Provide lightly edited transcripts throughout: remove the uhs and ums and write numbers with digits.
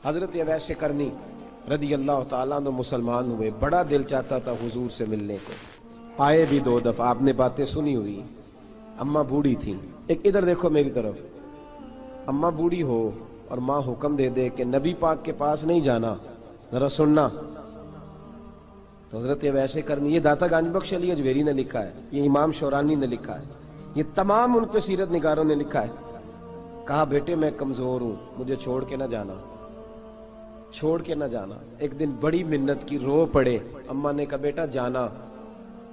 حضرت اویس کرنی رضی اللہ تعالیٰ عنہ مسلمان ہوئے، بڑا دل چاہتا تھا حضور سے ملنے کو، آئے بھی 2 دفعہ، آپ نے باتیں سنی ہوئی، اماں بوڑھی تھیں۔ ایک ادھر دیکھو میری طرف، اماں بوڑھی ہو اور ماں حکم دے دے کہ نبی پاک کے پاس نہیں جانا، ذرا سننا، تو حضرت اویس کرنی، یہ داتا گنج بخش علی اجویری نے لکھا ہے، یہ امام شورانی نے لکھا ہے، یہ تمام ان پہ سیرت نگاروں نے لکھا ہے، کہا بیٹے میں کمزور ہوں، مجھے چھوڑ کے نہ جانا، چھوڑ کے نہ جانا۔ ایک دن بڑی منت کی، رو پڑے، اماں نے کہا بیٹا جانا،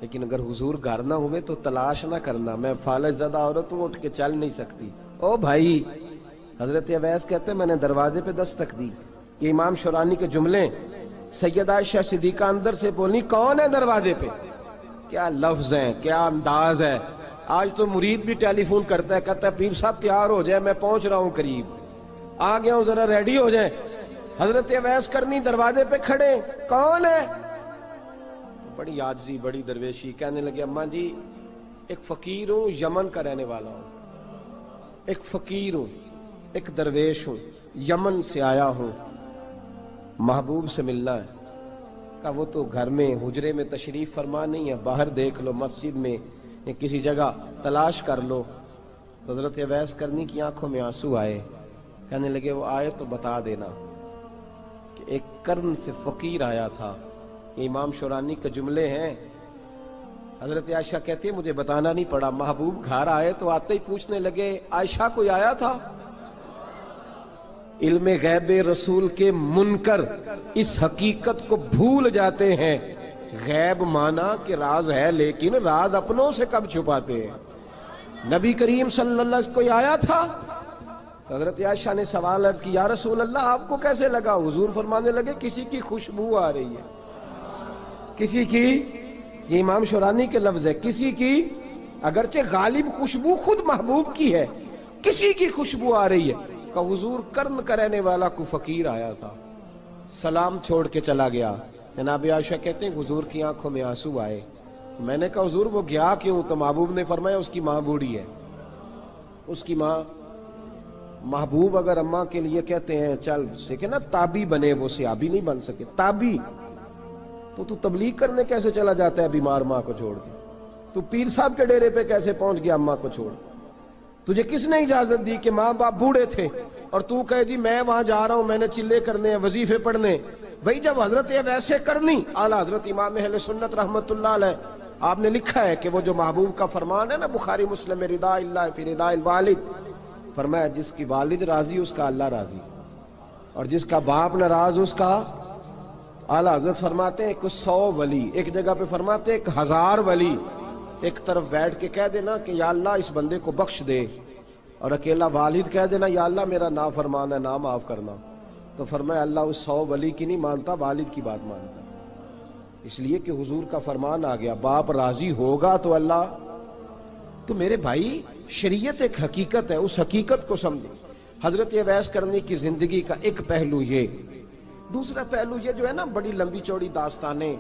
لیکن اگر حضور گھر نہ ہوئے تو تلاش نہ کرنا، میں فالج زدہ عورت ہوں، اٹھ کے چل نہیں سکتی۔ او بھائی، حضرت اویس کہتے ہیں میں نے دروازے پہ دستک دی، یہ امام شورانی کے جملے، سیدہ عائشہ صدیقہ اندر سے بولنی کون ہے دروازے پہ؟ کیا لفظ ہیں، کیا انداز ہے۔ آج تو مرید بھی ٹیلی فون کرتا ہے، کہتا ہے پیر صاحب تیار ہو جائے، میں پہنچ رہا ہوں، قریب آ گیا ہوں، ذرا ریڈی ہو جائیں۔ حضرت اویس کرنی دروازے پہ کھڑے، کون ہے؟ بڑی عاجزی، بڑی درویشی، کہنے لگے اماں جی ایک فقیر ہوں، یمن کا رہنے والا ہوں، ایک فقیر ہوں، ایک درویش ہوں، یمن سے آیا ہوں، محبوب سے ملنا ہے۔ کہا وہ تو گھر میں حجرے میں تشریف فرما نہیں ہے، باہر دیکھ لو، مسجد میں یا کسی جگہ تلاش کر لو۔ تو حضرت اویس کرنی کی آنکھوں میں آنسو آئے، کہنے لگے وہ آئے تو بتا دینا کہ ایک قرن سے فقیر آیا تھا۔ یہ امام شورانی کے جملے ہیں۔ حضرت عائشہ کہتی ہے مجھے بتانا نہیں پڑا، محبوب گھر آئے تو آتے ہی پوچھنے لگے عائشہ کوئی آیا تھا؟ علم غیب رسول کے منکر اس حقیقت کو بھول جاتے ہیں، غیب مانا کہ راز ہے، لیکن راز اپنوں سے کب چھپاتے ہیں۔ نبی کریم صلی اللہ علیہ وسلم کوئی آیا تھا؟ حضرت عائشہ نے سوال عرض کی یا رسول اللہ آپ کو کیسے لگا؟ حضور فرمانے لگے کسی کی خوشبو آ رہی ہے، کسی کی، یہ امام شورانی کے لفظ ہے، کسی کی، اگرچہ غالب خوشبو خود محبوب کی ہے، کسی کی خوشبو آ رہی ہے۔ کہ حضور قرن کا رہنے والا کو فقیر آیا تھا، سلام چھوڑ کے چلا گیا۔ جناب عائشہ کہتے ہیں حضور کی آنکھوں میں آنسو آئے۔ میں نے کہا حضور وہ گیا کیوں؟ تو محبوب نے فرمایا اس کی ماں بوڑھی ہے، اس کی ماں۔ محبوب اگر اماں کے لیے کہتے ہیں چل دیکھیں نا تابی بنے، وہ صحابی نہیں بن سکے، تابی، تو تبلیغ کرنے کیسے چلا جاتا ہے بیمار ماں کو چھوڑ کے؟ تو پیر صاحب کے ڈیرے پہ کیسے پہنچ گیا اماں کو چھوڑ؟ تجھے کس نے اجازت دی کہ ماں باپ بوڑھے تھے اور تو کہے جی میں وہاں جا رہا ہوں، میں نے چلے کرنے ہیں، وظیفے پڑھنے؟ بھئی جب حضرت اویس کرنی اعلیٰ حضرت امام اہل سنت رحمت اللہ علیہ، آپ نے لکھا ہے کہ وہ جو محبوب کا فرمان ہے نا بخاری مسلم میں، رضا اللہ فی رضا الوالد، فرمایا جس کی والد راضی اس کا اللہ راضی، اور جس کا باپ ناراض اس کا، اعلیٰ حضرت فرماتے ہیں ایک 100 ولی، ایک جگہ پہ فرماتے ہیں 1000 ولی ایک طرف بیٹھ کے کہہ دینا کہ یا اللہ اس بندے کو بخش دے، اور اکیلا والد کہہ دینا یا اللہ میرا نافرمان ہے، نہ معاف کرنا، تو فرمایا اللہ اس 100 ولی کی نہیں مانتا، والد کی بات مانتا، اس لیے کہ حضور کا فرمان آ گیا باپ راضی ہوگا تو اللہ۔ تو میرے بھائی شریعت ایک حقیقت ہے، اس حقیقت کو سمجھے۔ حضرت اویس کرنی کی زندگی کا ایک پہلو یہ، دوسرا پہلو یہ جو ہے نا بڑی لمبی چوڑی داستانیں،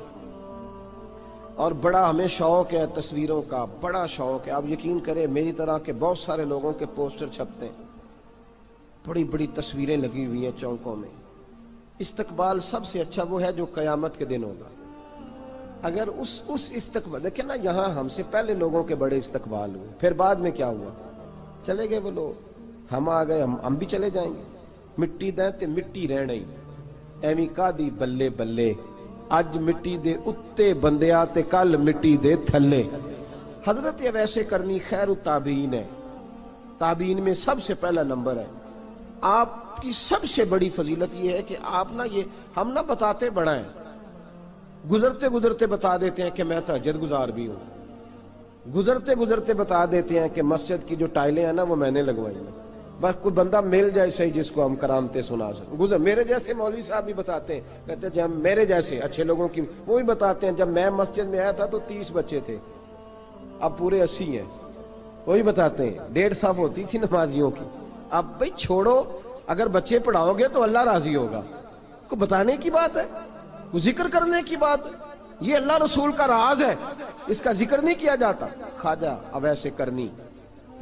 اور بڑا ہمیں شوق ہے تصویروں کا، بڑا شوق ہے۔ آپ یقین کریں میری طرح کے بہت سارے لوگوں کے پوسٹر چھپتے ہیں، بڑی بڑی تصویریں لگی ہوئی ہیں چوکوں میں۔ استقبال سب سے اچھا وہ ہے جو قیامت کے دن ہوگا۔ اگر اس استقبال، دیکھیں نا یہاں ہم سے پہلے لوگوں کے بڑے استقبال ہوئے، پھر بعد میں کیا ہوا؟ چلے گئے وہ لوگ، ہم آ گئے، ہم بھی چلے جائیں گے۔ مٹی دیں تے مٹی رہنے، ایویں کا دی بلے بلے، اج مٹی دے اتے بندیا تے کل مٹی دے تھلے۔ حضرت اویس کرنی خیر التابعین ہے، تابعین میں سب سے پہلا نمبر ہے۔ آپ کی سب سے بڑی فضیلت یہ ہے کہ آپ نا، یہ ہم نہ بتاتے بڑا ہیں، گزرتے گزرتے بتا دیتے ہیں کہ میں تہجد گزار بھی ہوں، گزرتے گزرتے بتا دیتے ہیں کہ مسجد کی جو ٹائلیں ہیں نا وہ میں نے لگوائی ہیں، بس کوئی بندہ مل جائے صحیح جس کو ہم کرامتیں سنا سکیں۔ میرے جیسے مولوی صاحب بھی بتاتے ہیں، کہتے ہیں جب میرے جیسے اچھے لوگوں کی وہ بھی بتاتے ہیں جب میں مسجد میں آیا تھا تو 30 بچے تھے، اب پورے 80 ہیں، وہی بتاتے ہیں 1.5 صف ہوتی تھی نمازیوں کی۔ اب بھئی چھوڑو، اگر بچے پڑھاؤ گے تو اللہ راضی ہوگا، کو بتانے کی بات ہے، کو ذکر کرنے کی بات ہے، یہ اللہ رسول کا راز ہے، اس کا ذکر نہیں کیا جاتا۔ خواجہ اویس کرنی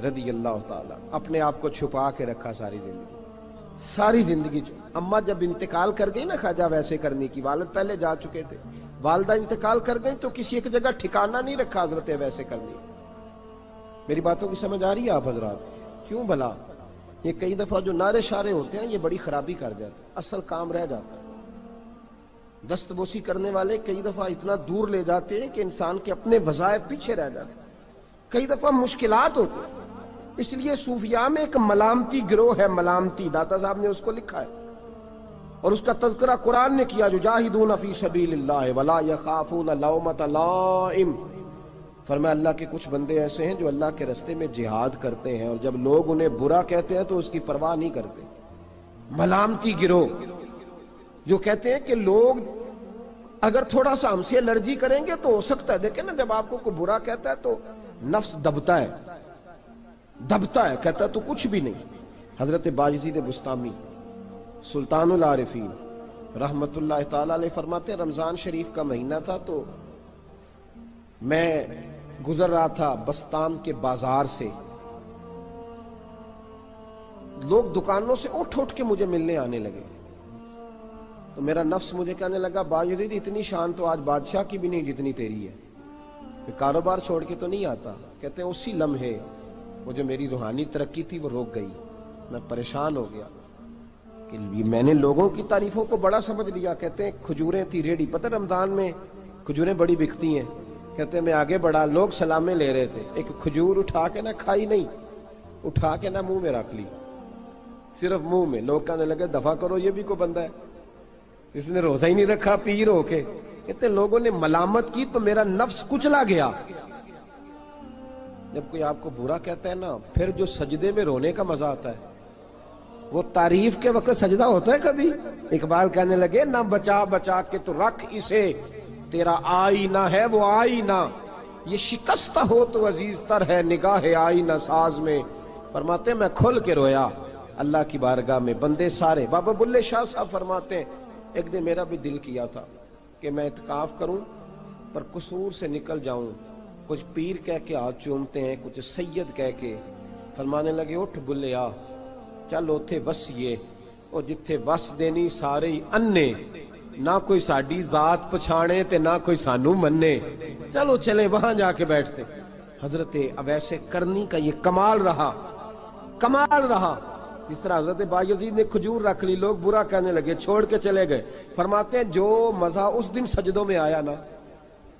رضی اللہ تعالیٰ اپنے آپ کو چھپا کے رکھا ساری زندگی، ساری زندگی اماں جب انتقال کر گئی نا خواجہ ویسے کرنے کی، والد پہلے جا چکے تھے، والدہ انتقال کر گئی تو کسی ایک جگہ ٹھکانہ نہیں رکھا حضرت ویسے کرنے۔ میری باتوں کی سمجھ آ رہی ہے آپ حضرات؟ کیوں بھلا یہ کئی دفعہ جو نعرے شارے ہوتے ہیں یہ بڑی خرابی کر جاتے ہیں، اصل کام رہ جاتا ہے۔ دست بوسی کرنے والے کئی دفعہ اتنا دور لے جاتے ہیں کہ انسان کے اپنے وظائف پیچھے رہ جاتے ہیں، کئی دفعہ مشکلات ہوتی ہیں۔ اس لیے صوفیاء میں ایک ملامتی گروہ ہے، ملامتی، داتا صاحب نے اس کو لکھا ہے اور اس کا تذکرہ قرآن نے کیا، یجاہدون فی سبیل اللہ ولا یخافون لومۃ لائم۔ فرمایا اللہ کے کچھ بندے ایسے ہیں جو اللہ کے راستے میں جہاد کرتے ہیں اور جب لوگ انہیں برا کہتے ہیں تو اس کی پرواہ نہیں کرتے۔ ملامتی گروہ جو کہتے ہیں کہ لوگ اگر تھوڑا سا ہم سے الرجی کریں گے تو ہو سکتا ہے، دیکھیں نا جب آپ کو کوئی برا کہتا ہے تو نفس دبتا ہے، کہتا ہے تو کچھ بھی نہیں۔ حضرت بایزید بسطامی سلطان العارفین رحمت اللہ تعالی علیہ فرماتے ہیں رمضان شریف کا مہینہ تھا تو میں گزر رہا تھا بستان کے بازار سے، لوگ دکانوں سے اٹھ کے مجھے ملنے آنے لگے تو میرا نفس مجھے کہنے لگا بایزید اتنی شان تو آج بادشاہ کی بھی نہیں جتنی تیری ہے، پھر کاروبار چھوڑ کے تو نہیں آتا۔ کہتے ہیں اسی لمحے وہ جو میری روحانی ترقی تھی وہ رک گئی، میں پریشان ہو گیا کہ میں نے لوگوں کی تعریفوں کو بڑا سمجھ لیا۔ کہتے ہیں کھجوریں تھی ریڈی، پتہ رمضان میں کھجوریں بڑی بکتی ہیں، کہتے ہیں میں آگے بڑھا، لوگ سلامیں لے رہے تھے، ایک کھجور اٹھا کے نہ کھائی نہیں، اٹھا کے نہ منہ میں رکھ لی، صرف منہ میں۔ لوگ کہنے لگے دفع کرو یہ بھی کوئی بندہ ہے، اس نے روزہ ہی نہیں رکھا پیر ہو کے۔ کہتے ہیں لوگوں نے ملامت کی تو میرا نفس کچلا گیا۔ جب کوئی آپ کو برا کہتا ہے نا، پھر جو سجدے میں رونے کا مزہ آتا ہے وہ تعریف کے وقت سجدہ ہوتا ہے کبھی؟ اقبال کہنے لگے نہ بچا بچا کے تو رکھ اسے، تیرا آئینہ ہے وہ آئینہ، یہ شکستہ ہو تو عزیز تر ہے نگاہ آئینہ ساز میں۔ فرماتے ہیں میں کھل کے رویا اللہ کی بارگاہ میں، بندے سارے۔ بابا بلے شاہ صاحب فرماتے ہیں ایک دن میرا بھی دل کیا تھا کہ میں اعتکاف کروں پر قصور سے نکل جاؤں، کچھ پیر کہہ کے ہاتھ چومتے ہیں، کچھ سید کہہ کے۔ فرمانے لگے اٹھ بلے آ، چل اوتھے وسیے اور جتھے وس دینی سارے ہی انے، نہ کوئی ساڈی ذات پچھانے تے نہ کوئی سانو مننے، چلو چلیں وہاں جا کے بیٹھتے۔ حضرت اویس کرنی کا یہ کمال رہا، جس طرح حضرت بایزید نے کھجور رکھ لی، لوگ برا کہنے لگے، چھوڑ کے چلے گئے۔ فرماتے ہیں جو مزہ اس دن سجدوں میں آیا نا،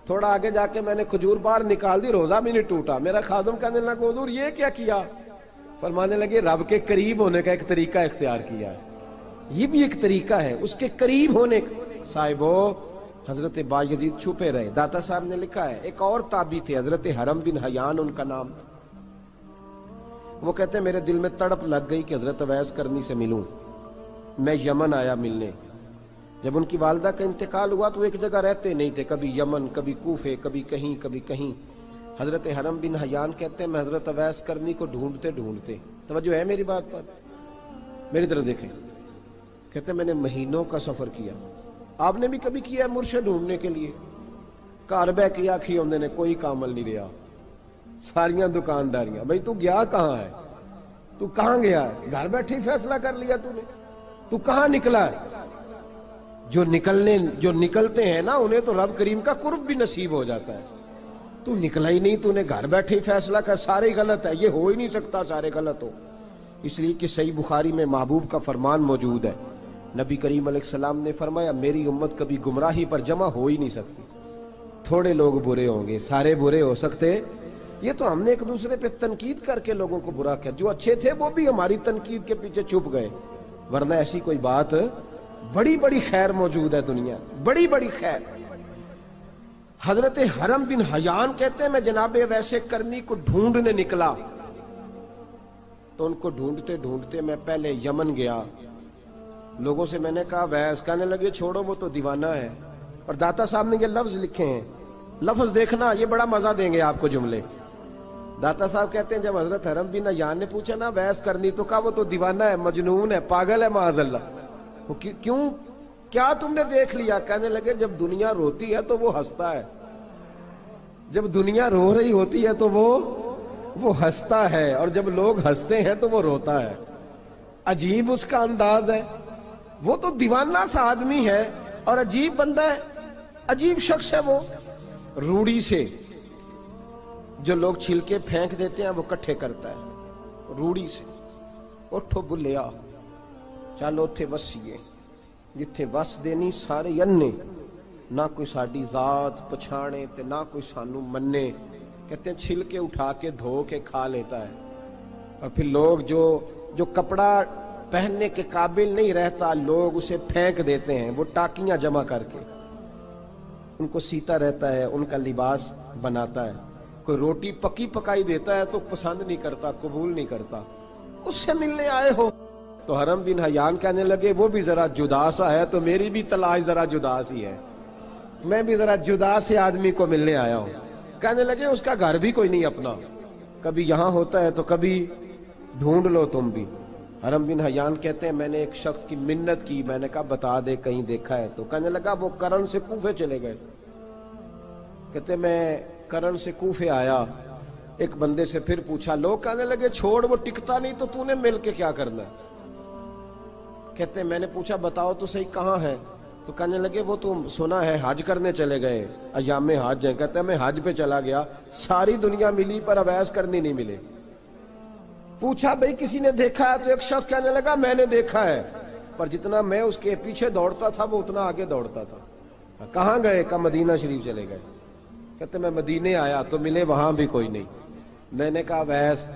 تھوڑا آگے جا کے میں نے کھجور باہر نکال دی، روزہ بھی نہیں ٹوٹا۔ میرا خادم کہنے لگا حضور یہ کیا کیا؟ فرمانے لگے رب کے قریب ہونے کا ایک طریقہ اختیار کیا ہے، یہ بھی ایک طریقہ ہے اس کے قریب ہونے کا۔ صاحبو حضرت بایزید چھپے رہے۔ داتا صاحب نے لکھا ہے ایک اور تابعی تھے حضرت حرم بن حیان ان کا نام، وہ کہتے ہیں میرے دل میں تڑپ لگ گئی کہ حضرت اویس کرنی سے ملوں۔ میں یمن آیا ملنے، جب ان کی والدہ کا انتقال ہوا تو ایک جگہ رہتے نہیں تھے، کبھی یمن، کبھی کوفے، کبھی کہیں۔ حضرت حرم بن حیان کہتے ہیں میں حضرت اویس کرنی کو ڈھونڈتے، توجہ ہے میری بات پر، میری طرف دیکھیں، کہتے ہیں میں نے مہینوں کا سفر کیا۔ آپ نے بھی کبھی کیا ہے مرشد ڈھونڈنے کے لیے؟ گھر بہ کے آکھی ہوندے نے کوئی کامل نہیں رہا، ساریاں دکانداریاں، بھئی تو گیا کہاں ہے؟ تو کہاں گیا ہے؟ گھر بیٹھے ہی فیصلہ کر لیا تو نے، تو کہاں نکلا ہے؟ جو نکلتے ہیں نا انہیں تو رب کریم کا قرب بھی نصیب ہو جاتا ہے۔ تو نکلا ہی نہیں، تو نے گھر بیٹھے ہی فیصلہ کر، سارے غلط ہے، یہ ہو ہی نہیں سکتا سارے غلط ہو۔ اس لیے کہ صحیح بخاری میں محبوب کا فرمان موجود ہے، نبی کریم علیہ السلام نے فرمایا میری امت کبھی گمراہی پر جمع ہو ہی نہیں سکتی، تھوڑے لوگ برے ہوں گے، سارے برے ہو سکتے۔ یہ تو ہم نے ایک دوسرے پہ تنقید کر کے لوگوں کو برا کیا، جو اچھے تھے وہ بھی ہماری تنقید کے پیچھے چھپ گئے، ورنہ ایسی کوئی بات، بڑی خیر موجود ہے دنیا، بڑی خیر۔ حضرت حرم بن حیان کہتے ہیں میں جناب اویس کرنی کو ڈھونڈنے نکلا تو ان کو ڈھونڈتے میں پہلے یمن گیا، لوگوں سے میں نے کہا اویس، کہنے لگے چھوڑو وہ تو دیوانہ ہے۔ اور داتا صاحب نے یہ لفظ لکھے ہیں، لفظ دیکھنا یہ بڑا مزہ دیں گے آپ کو جملے۔ داتا صاحب کہتے ہیں جب حضرت حرم بن حیان نے پوچھا نا اویس کرنی، تو کہا وہ تو دیوانہ ہے، مجنون ہے، پاگل ہے معاذ اللہ۔ کیوں، کیا تم نے دیکھ لیا؟ کہنے لگے جب دنیا روتی ہے تو وہ ہنستا ہے، جب دنیا رو رہی ہوتی ہے تو وہ ہنستا ہے، اور جب لوگ ہنستے ہیں تو وہ روتا ہے۔ عجیب اس کا انداز ہے، وہ تو دیوانہ سا آدمی ہے اور عجیب بندہ ہے، عجیب شخص ہے وہ۔ روڑی سے جو لوگ چھلکے پھینک دیتے ہیں وہ کٹھے کرتا ہے، روڑی سے۔ اٹھو بلیا چلو اتھے وسیے جتھے وس دینی سارے ینے، نہ کوئی ساڈی ذات پچھانے تے نہ کوئی سانو منے۔ کہتے ہیں چھلکے اٹھا کے دھو کے کھا لیتا ہے، اور پھر لوگ جو کپڑا پہننے کے قابل نہیں رہتا لوگ اسے پھینک دیتے ہیں، وہ ٹاکیاں جمع کر کے ان کو سیتا رہتا ہے، ان کا لباس بناتا ہے۔ کوئی روٹی پکی پکائی دیتا ہے تو پسند نہیں کرتا، قبول نہیں کرتا، اس سے ملنے آئے ہو۔ تو حرم بن حیان کہنے لگے وہ بھی ذرا جدا سا ہے تو میری بھی تلاش ذرا جدا سی ہے، میں بھی ذرا جدا سے آدمی کو ملنے آیا ہوں۔ کہنے لگے اس کا گھر بھی کوئی نہیں اپنا، کبھی یہاں ہوتا ہے تو کبھی ڈھونڈ لو تم بھی۔ حرم بن حیان کہتے ہیں میں نے ایک شخص کی منت کی، میں نے کہا بتا دے کہیں دیکھا ہے تو۔ کہنے لگا وہ کرن سے کوفے چلے گئے۔ کہتے میں کرن سے کوفے آیا، ایک بندے سے پھر پوچھا، لوگ کہنے لگے چھوڑ وہ ٹکتا نہیں تو تو نے مل کے کیا کرنا ہے۔ کہتے میں نے پوچھا بتاؤ تو صحیح کہاں ہے، تو کہنے لگے وہ تم سنا ہے حج کرنے چلے گئے، ایام حج ہیں۔ کہتے میں حج پہ چلا گیا، ساری دنیا ملی پر اویس کرنی نہیں ملے۔ پوچھا بھئی کسی نے دیکھا ہے تو ایک شخص کہنے لگا میں نے دیکھا ہے، پر جتنا میں اس کے پیچھے دوڑتا تھا وہ اتنا آگے دوڑتا تھا۔ کہاں گئے؟ کہ مدینہ شریف چلے گئے۔ کہتے میں مدینے آیا تو ملے وہاں بھی کوئی نہیں۔ میں نے کہا ویس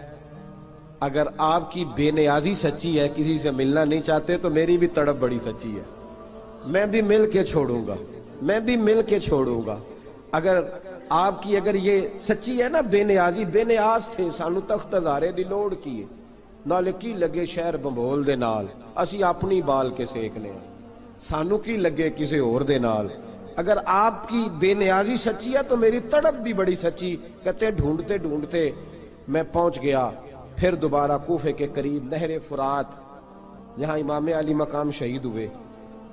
اگر آپ کی بے نیازی سچی ہے، کسی سے ملنا نہیں چاہتے، تو میری بھی تڑپ بڑی سچی ہے، میں بھی مل کے چھوڑوں گا، میں بھی مل کے چھوڑوں گا۔ اگر آپ کی اگر یہ سچی ہے نا بے نیازی، بے نیاز تھے سانو تخت ہزارے دی لوڑ کی نالے کی لگے شہر بمبول دے نال، اسی اپنی بال کے سیکنے سانو کی لگے کسی اور دے نال۔ اگر آپ کی بے نیازی سچی ہے تو میری تڑپ بھی بڑی سچی۔ کہتے ہیں ڈھونڈتے ڈھونڈتے میں پہنچ گیا، پھر دوبارہ کوفے کے قریب نہر فرات جہاں امام علی مقام شہید ہوئے۔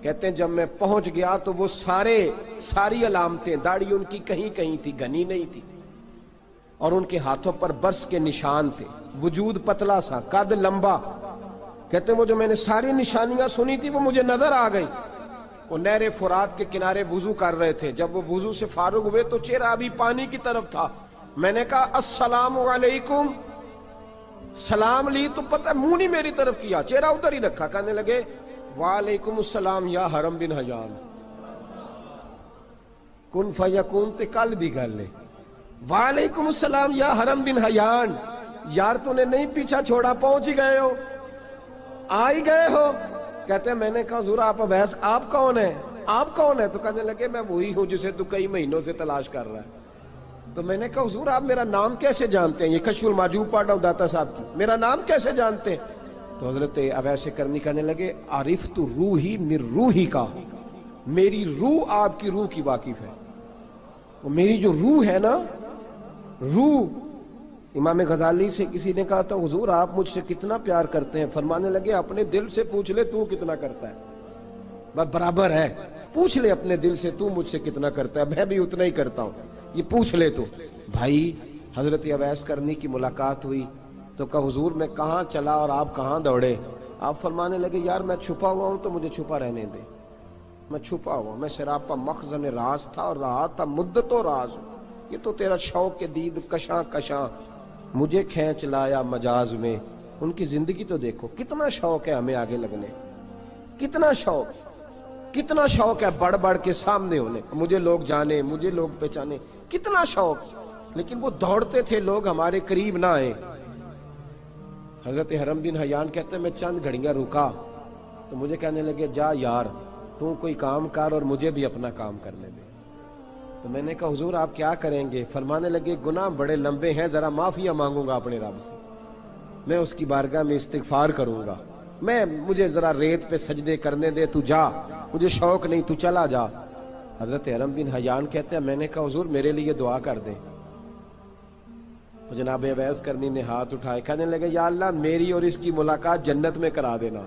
کہتے ہیں جب میں پہنچ گیا تو وہ ساری علامتیں، داڑھی ان کی کہیں کہیں تھی، گھنی نہیں تھی، اور ان کے ہاتھوں پر برس کے نشان تھے، وجود پتلا سا، قد لمبا۔ کہتے ہیں وہ جو میں نے ساری نشانیاں سنی تھی وہ مجھے نظر آ گئی۔ وہ نہر فرات کے کنارے وضو کر رہے تھے، جب وہ وضو سے فارغ ہوئے تو چہرہ ابھی پانی کی طرف تھا۔ میں نے کہا السلام علیکم، سلام لی تو پتہ منہ نہیں میری طرف کیا، چہرہ ادھر ہی رکھا۔ کہنے لگے وعلیکم السلام یا حرم بن حیان، کن فیکون تے کل دی گل ہے۔ وعلیکم السلام یا حرم بن حیان، یار تو نے نہیں پیچھا چھوڑا، پہنچ ہی گئے ہو، آ ہی گئے ہو۔ کہتے ہیں میں نے کہا حضور آپ اویس آپ کون ہیں، آپ کون ہیں؟ تو کہنے لگے میں وہی ہوں جسے تو کئی مہینوں سے تلاش کر رہا ہے۔ تو میں نے کہا حضور آپ میرا نام کیسے جانتے ہیں؟ یہ کشف المحجوب پڑھ رہا ہوں داتا صاحب کی، میرا نام کیسے جانتے ہیں؟ تو حضرت اویس کرنی کہنے لگے عرفت روحی من روحی کا، میری روح آپ کی روح کی واقف ہے۔ وہ میری جو روح ہے نا، روح۔ امام غزالی سے کسی نے کہا تھا حضور آپ مجھ سے کتنا پیار کرتے ہیں؟ فرمانے لگے اپنے دل سے پوچھ لے تو کتنا کرتا ہے، برابر ہے، پوچھ لے اپنے دل سے تو مجھ سے کتنا کرتا ہے، میں بھی اتنا ہی کرتا ہوں، یہ پوچھ لے تو۔ بھائی حضرت اویس کرنی کی ملاقات ہوئی تو کہا حضور میں کہاں چلا اور آپ کہاں دوڑے؟ آپ فرمانے لگے یار میں چھپا ہوا ہوں تو مجھے چھپا رہنے دے، میں چھپا ہوا، میں سراپا مخزن راز تھا اور رہا تھا مدت و راز۔ یہ تو تیرا شوق کے دید کشاں کشاں مجھے کھینچ لایا مجاز میں۔ ان کی زندگی تو دیکھو، کتنا شوق ہے ہمیں آگے لگنے، کتنا شوق ہے بڑھ بڑھ کے سامنے ہونے، مجھے لوگ جانے، مجھے لوگ پہچانے، کتنا شوق، لیکن وہ دوڑتے تھے لوگ ہمارے قریب نہ آئے۔ حضرت حرم بن حیان کہتے ہیں میں چند گھڑیاں رکا تو مجھے کہنے لگے جا یار تو کوئی کام کر اور مجھے بھی اپنا کام کرنے دے۔ تو میں نے کہا حضور آپ کیا کریں گے؟ فرمانے لگے گناہ بڑے لمبے ہیں، ذرا معافیاں مانگوں گا اپنے رب سے، میں اس کی بارگاہ میں استغفار کروں گا، مجھے ذرا ریت پہ سجدے کرنے دے، تو جا، مجھے شوق نہیں، تو چلا جا۔ حضرت حرم بن حیان کہتے ہیں میں نے کہا حضور میرے لیے دعا کر دیں۔ تو جناب اویس کرنی نے ہاتھ اٹھائے، کہنے لگے یا اللہ میری اور اس کی ملاقات جنت میں کرا دینا،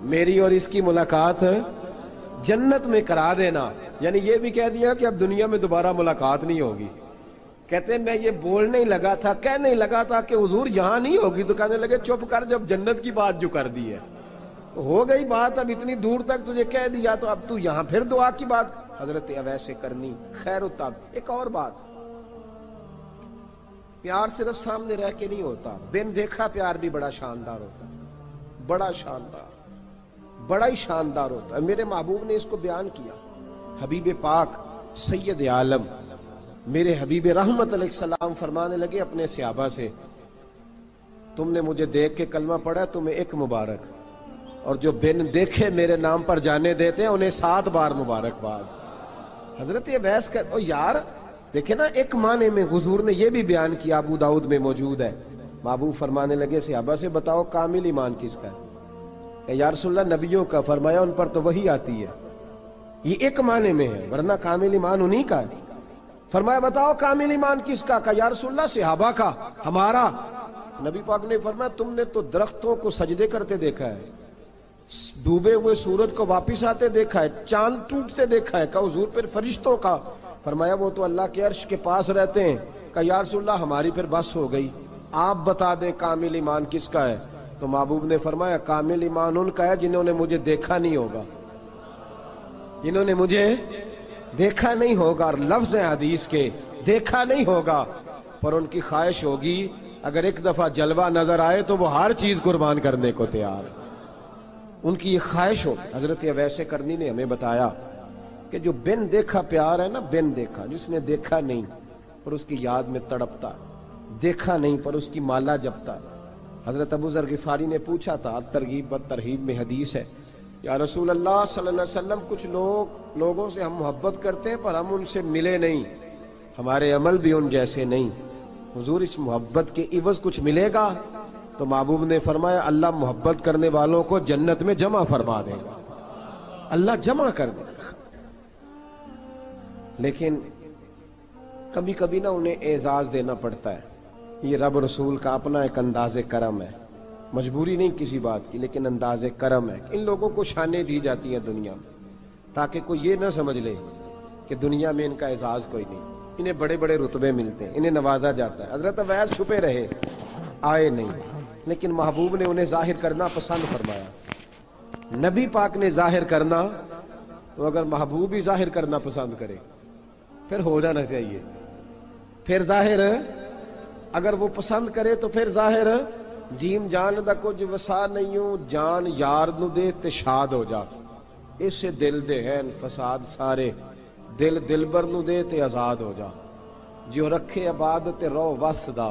میری اور اس کی ملاقات جنت میں کرا دینا۔ یعنی یہ بھی کہہ دیا کہ اب دنیا میں دوبارہ ملاقات نہیں ہوگی، کہتے ہیں میں یہ بولنے ہی لگا تھا، کہنے ہی لگا تھا کہ حضور یہاں نہیں ہوگی، تو کہنے لگے چپ کر، جب جنت کی بات جو کر دی ہے ہو گئی بات، اب اتنی دور تک تجھے کہہ دیا تو اب تو یہاں پھر دعا کی بات۔ حضرت اویس کرنی خیر التاب۔ ایک اور بات، پیار صرف سامنے رہ کے نہیں ہوتا، بن دیکھا پیار بھی بڑا شاندار ہوتا ہے، بڑا شاندار، بڑا ہی شاندار ہوتا ہے۔ میرے محبوب نے اس کو بیان کیا، حبیب پاک سید عالم میرے حبیب رحمت علیہ السلام فرمانے لگے اپنے صحابہ سے، تم نے مجھے دیکھ کے کلمہ پڑھا، تمہیں ایک مبارک، اور جو بن دیکھے میرے نام پر جانے دیتے ہیں انہیں 7 بار مبارکباد۔ حضرت اویس کا او یار دیکھیں نا، ایک معنی میں حضور نے یہ بھی بیان کیا، ابو داؤد میں موجود ہے۔ محبوب فرمانے لگے صحابہ سے، بتاؤ کامل ایمان کس کا ہے؟ کہ یا رسول اللہ نبیوں کا۔ فرمایا ان پر تو وہی آتی ہے، یہ ایک معنی میں ہے، ورنہ کامل ایمان انہی کا ہے۔ فرمایا بتاؤ کامل ایمان کس کا؟ کہ یا رسول اللہ صحابہ کا، ہمارا۔ نبی پاک نے فرمایا تم نے تو درختوں کو سجدے کرتے دیکھا ہے، ڈوبے ہوئے سورج کو واپس آتے دیکھا ہے، چاند ٹوٹتے دیکھا ہے۔ کہ حضور پھر فرشتوں کا؟ فرمایا وہ تو اللہ کے عرش کے پاس رہتے ہیں۔ کہ یا رسول اللہ ہماری پھر بس ہو گئی، آپ بتا دیں کامل ایمان کس کا ہے؟ تو محبوب نے فرمایا کامل ایمان ان کا ہے جنہوں نے مجھے دیکھا نہیں ہوگا، جنہوں نے مجھے دیکھا نہیں ہوگا، اور لفظ ہیں حدیث کے، دیکھا نہیں ہوگا پر ان کی خواہش ہوگی اگر ایک دفعہ جلوہ نظر آئے تو وہ ہر چیز قربان کرنے کو تیار، ان کی یہ خواہش ہو۔ حضرت اویس کرنی نے ہمیں بتایا کہ جو بن دیکھا پیار ہے نا، بن دیکھا، جس نے دیکھا نہیں پر اس کی یاد میں تڑپتا، دیکھا نہیں پر اس کی مالا جپتا۔ حضرت ابو ذر غفاری نے پوچھا تھا، ترغیب و ترہیب میں حدیث ہے، یا رسول اللہ صلی اللہ علیہ وسلم کچھ لوگوں سے ہم محبت کرتے ہیں پر ہم ان سے ملے نہیں، ہمارے عمل بھی ان جیسے نہیں، حضور اس محبت کے عوض کچھ ملے گا؟ تو محبوب نے فرمایا اللہ محبت کرنے والوں کو جنت میں جمع فرما دے گا، اللہ جمع کر دے گا۔ لیکن کبھی کبھی نا انہیں اعزاز دینا پڑتا ہے، یہ رب رسول کا اپنا ایک انداز کرم ہے، مجبوری نہیں کسی بات کی، لیکن انداز کرم ہے۔ ان لوگوں کو شانیں دی جاتی ہیں دنیا میں تاکہ کوئی یہ نہ سمجھ لے کہ دنیا میں ان کا اعزاز کوئی نہیں، انہیں بڑے بڑے رتبے ملتے ہیں، انہیں نوازا جاتا ہے۔ حضرت اویس چھپے رہے، آئے نہیں، لیکن محبوب نے انہیں ظاہر کرنا پسند فرمایا۔ نبی پاک نے ظاہر کرنا تو اگر محبوب ہی ظاہر کرنا پسند کرے پھر ہو جانا چاہیے، پھر ظاہر اگر وہ پسند کرے تو پھر ظاہر جیم جان دا کچھ وسا نہیں، جان یار نو دے تے شاد ہو جا، اس سے دل دے ہیں فساد سارے، دل دلبر نو دے تے آزاد ہو جا، جو رکھے آباد تے رو وس دا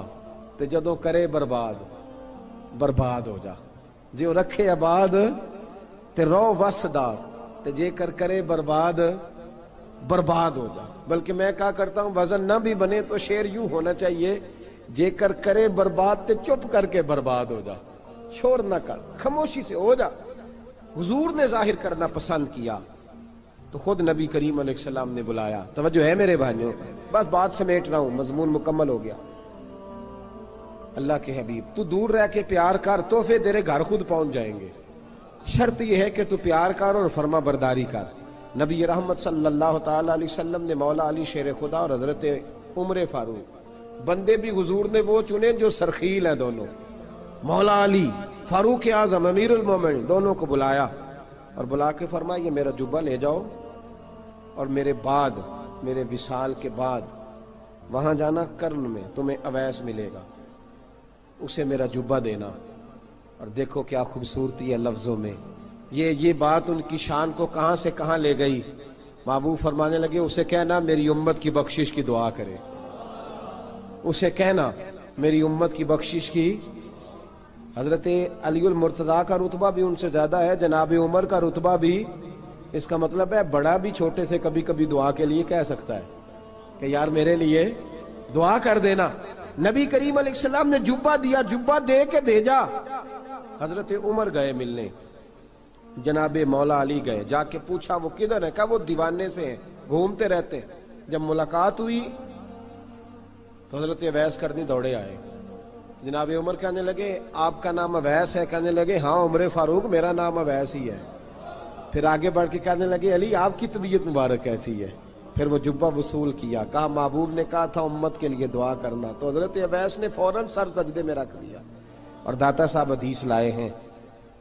تے جدوں کرے برباد برباد ہو جا، جو رکھے آباد تے رو وس دا تے جے کر کرے برباد برباد ہو جا۔ بلکہ میں کہا کرتا ہوں وزن نہ بھی بنے تو شعر یوں ہونا چاہیے، جے کر کرے برباد تے چپ کر کے برباد ہو جا، شور نہ کر، خاموشی سے ہو جا۔ حضور نے ظاہر کرنا پسند کیا تو خود نبی کریم علیہ السلام نے بلایا۔ توجہ ہے میرے بھائیوں، بس بات سمیٹ رہا ہوں، مضمون مکمل ہو گیا۔ اللہ کے حبیب تو دور رہ کے پیار کر، تحفے تیرے گھر خود پہنچ جائیں گے، شرط یہ ہے کہ تو پیار کر اور فرما برداری کر۔ نبی رحمت صلی اللہ تعالی علیہ وسلم نے مولا علی شیر خدا اور حضرت عمر فاروق، بندے بھی حضور نے وہ چنے جو سرخیل ہیں دونوں، مولا علی فاروق اعظم امیر المومنین، دونوں کو بلایا اور بلا کے فرمایا یہ میرا جبہ لے جاؤ اور میرے بعد، میرے وصال کے بعد وہاں جانا کرن میں تمہیں اویس ملے گا، اسے میرا جبہ دینا۔ اور دیکھو کیا خوبصورتی ہے لفظوں میں، یہ بات ان کی شان کو کہاں سے کہاں لے گئی۔ محبوب فرمانے لگے اسے کہنا میری امت کی بخشش کی دعا کرے، اسے کہنا میری امت کی بخشش کی۔ حضرت علی المرتضیٰ کا رتبہ بھی ان سے زیادہ ہے، جناب عمر کا رتبہ بھی، اس کا مطلب ہے بڑا بھی چھوٹے سے کبھی کبھی دعا کے لیے کہہ سکتا ہے کہ یار میرے لیے دعا کر دینا۔ نبی کریم علیہ السلام نے جبہ دیا، جبہ دے کے بھیجا۔ حضرت عمر گئے ملنے، جناب مولا علی گئے، جا کے پوچھا وہ کدھر ہے؟ کہا وہ دیوانے سے ہیں، گھومتے رہتے ہیں۔ جب ملاقات ہوئی تو حضرت اویس کرنی دوڑے آئے، جناب عمر کہنے لگے آپ کا نام اویس ہے؟ کہنے لگے ہاں عمر فاروق میرا نام اویس ہی ہے۔ پھر آگے بڑھ کے کہنے لگے علی آپ کی طبیعت مبارک کیسی ہے؟ پھر وہ جبہ وصول کیا، کہا محبوب نے کہا تھا امت کے لیے دعا کرنا، تو حضرت اویس نے فوراً سر سجدے میں رکھ دیا اور داتا صاحب حدیث لائے ہیں۔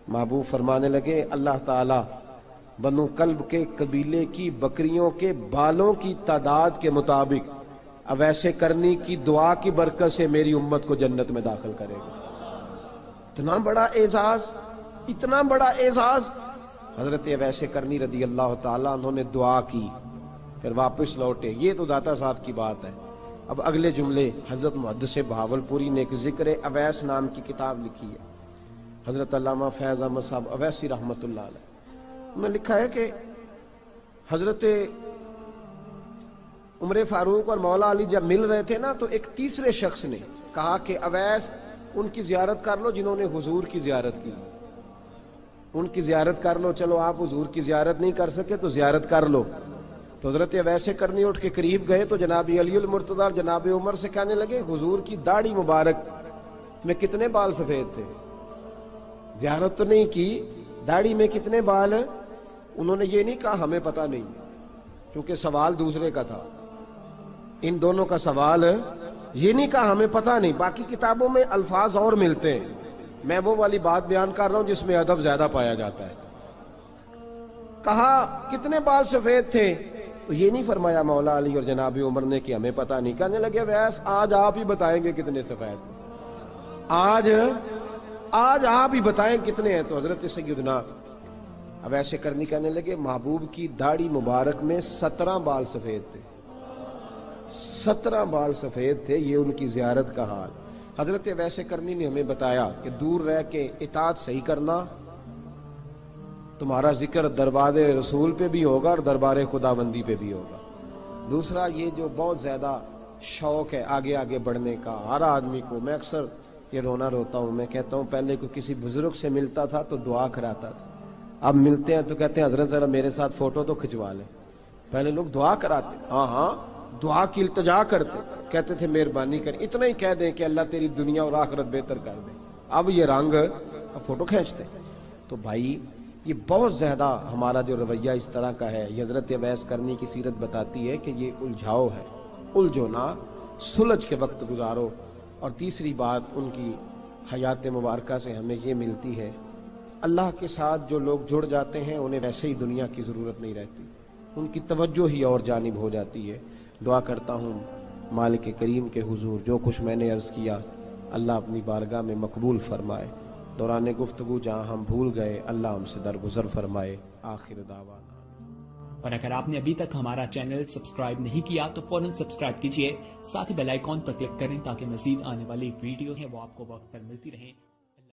محبوب فرمانے لگے اللہ تعالی بنو کلب کے قبیلے کی بکریوں کے بالوں کی تعداد کے مطابق اویس کرنی کی دعا کی برکت سے میری امت کو جنت میں داخل کرے گا۔ اتنا بڑا اعزاز، اتنا بڑا اعزاز۔ حضرت اویس کرنی رضی اللہ تعالیٰ انہوں نے دعا کی، پھر واپس لوٹے۔ یہ تو داتا صاحب کی بات ہے۔ اب اگلے جملے حضرت محدث بہاولپوری نے ایک ذکر اویس نام کی کتاب لکھی ہے، حضرت علامہ فیض احمد صاحب اویسی رحمۃ اللہ علیہ۔ انہوں نے لکھا ہے کہ حضرت عمر فاروق اور مولا علی جب مل رہے تھے نا، تو ایک تیسرے شخص نے کہا کہ اویس ان کی زیارت کر لو جنہوں نے حضور کی زیارت کی، ان کی زیارت کر لو، چلو آپ حضور کی زیارت نہیں کر سکے تو زیارت کر لو۔ تو حضرت اویس کرنی اٹھ کے قریب گئے تو جناب علی المرتضیٰ اور جناب عمر سے کہنے لگے حضور کی داڑھی مبارک میں کتنے بال سفید تھے؟ زیارت تو نہیں کی، داڑھی میں کتنے بال ہیں؟ انہوں نے یہ نہیں کہا ہمیں پتہ نہیں، کیونکہ سوال دوسرے کا تھا۔ ان دونوں کا سوال یہ نہیں کہا ہمیں پتہ نہیں، باقی کتابوں میں الفاظ اور ملتے ہیں، میں وہ والی بات بیان کر رہا ہوں جس میں ادب زیادہ پایا جاتا ہے۔ کہا کتنے بال سفید تھے؟ تو یہ نہیں فرمایا مولا علی اور جناب عمر نے کہ ہمیں پتہ نہیں۔ کہنے لگے ویس آج آپ ہی بتائیں گے کتنے سفید، آج آپ ہی بتائیں کتنے ہیں۔ تو حضرت سیدنا اویس کرنی کہنے لگے محبوب کی داڑھی مبارک میں 17 بال سفید تھے، 17 بال سفید تھے، یہ ان کی زیارت کا حال۔ حضرت اویس کرنی نے ہمیں بتایا کہ دور رہ کے اطاعت صحیح کرنا، تمہارا ذکر دربار رسول پہ بھی ہوگا اور دربار خداوندی پہ بھی ہوگا۔ دوسرا یہ جو بہت زیادہ شوق ہے آگے آگے بڑھنے کا ہر آدمی کو، میں اکثر یہ روتا ہوں، میں کہتا ہوں پہلے کوئی کسی بزرگ سے ملتا تھا تو دعا کراتا تھا، اب ملتے ہیں تو کہتے ہیں حضرت ذرا میرے ساتھ فوٹو تو کھنچوا لیں۔ پہلے لوگ دعا کراتے، ہاں دعا کی التجا کرتے، کہتے تھے مہربانی کر، اتنا ہی کہہ دیں کہ اللہ تیری دنیا اور آخرت بہتر کر دے، اب یہ رنگ اب فوٹو کھینچتے۔ تو بھائی یہ بہت زیادہ ہمارا جو رویہ اس طرح کا ہے، یہ حضرت اویس کرنی کی سیرت بتاتی ہے کہ یہ الجھاؤ ہے، الجھو نہ، سلجھ کے وقت گزارو۔ اور تیسری بات ان کی حیات مبارکہ سے ہمیں یہ ملتی ہے، اللہ کے ساتھ جو لوگ جڑ جاتے ہیں انہیں ویسے ہی دنیا کی ضرورت نہیں رہتی، ان کی توجہ ہی اور جانب ہو جاتی ہے۔ دعا کرتا ہوں مالک کریم کے حضور جو کچھ میں نے عرض کیا اللہ اپنی بارگاہ میں مقبول فرمائے، دوران گفتگو جہاں ہم بھول گئے اللہ ہم سے درگزر فرمائے۔ آخر دعوانا۔ اور اگر آپ نے ابھی تک ہمارا چینل سبسکرائب نہیں کیا تو فوراً سبسکرائب کیجئے، ساتھ ہی بیل آئیکن پر کلک کریں تاکہ مزید آنے والی ویڈیو ہیں وہ آپ کو وقت پر ملتی رہیں۔